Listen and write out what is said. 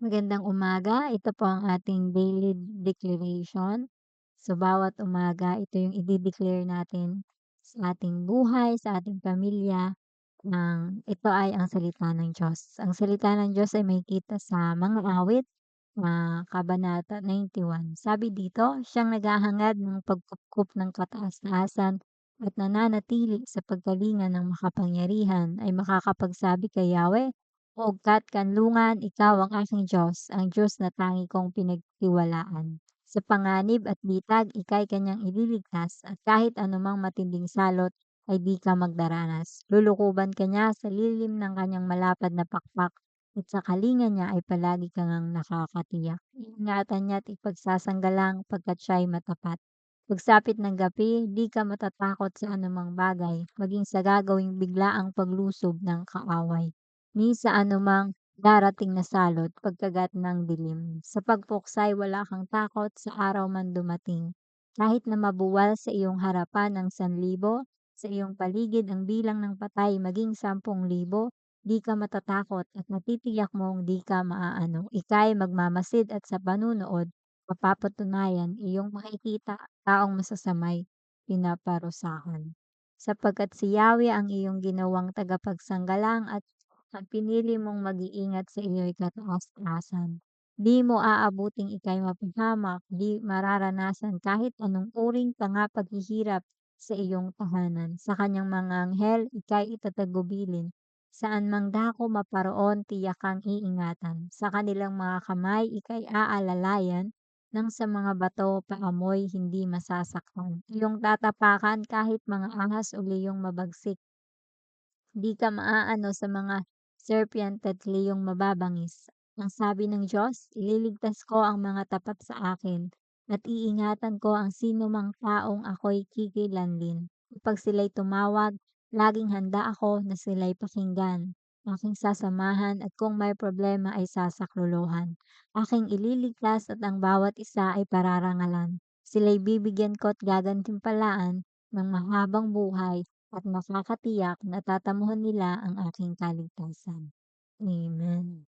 Magandang umaga. Ito po ang ating daily declaration. So, bawat umaga, ito yung i-declare natin sa ating buhay, sa ating pamilya, ng ito ay ang salita ng Diyos. Ang salita ng Diyos ay makikita sa mga awit, Kabanata 91. Sabi dito, siyang naghahangad ng pagkupkup ng kataas-taasan at nananatili sa pagkalinga ng makapangyarihan ay makakapagsabi kay Yahweh, "Ugkat kanlungan, ikaw ang aking Diyos, ang Diyos na tangi kong pinagtiwalaan. Sa panganib at bitag, ika'y kanyang ililigtas at kahit anumang matinding salot ay di ka magdaranas. Lulukuban ka niya sa lilim ng kanyang malapad na pakpak at sa kalinga niya ay palagi kang ngang nakakatiyak. Iingatan niya at ipagsasanggalang pagkat siya'y matapat. Pagsapit ng gabi, di ka matatakot sa anumang bagay, maging sa gagawing biglaang paglusob ng kaaway, ni sa anumang darating na salot pagkagat ng dilim. Sa pagpuksay wala kang takot sa araw man dumating. Kahit na mabuwal sa iyong harapan ang 1,000, sa iyong paligid ang bilang ng patay maging 10,000, di ka matatakot at matitiyak mong di ka maaano. Ika'y magmamasid at sa panunood, mapapatunayan iyong makikita taong masasamay pinaparusahan. Sapagkat si Yahweh ang iyong ginawang tagapagsanggalang at pinili mong mag-iingat sa iyo'y kataas-taasan. Di mo aabuting ika'y mapahamak, di mararanasan kahit anong uring paghihirap sa iyong tahanan. Sa kanyang mga anghel, ika'y itatagubilin. Saan mang dako maparoon, tiyak kang iingatan. Sa kanilang mga kamay, ika'y aalalayan nang sa mga bato paamoy hindi masasaktan. Iyong tatapakan kahit mga ahas o leyong mabagsik. Di ka maaano sa mga serpyente at leyong mababangis. Ang sabi ng Diyos, ililigtas ko ang mga tapat sa akin at iingatan ko ang sinumang taong ako'y kikilanlin. Kapag sila'y tumawag, laging handa ako na sila'y pakinggan. Aking sasamahan at kung may problema ay sasaklolohan. Aking ililigtas at ang bawat isa ay pararangalan. Sila'y bibigyan ko at gagantimpalaan ng mahabang buhay at makakatiyak na tatamuhan nila ang aking kaligtasan. Amen.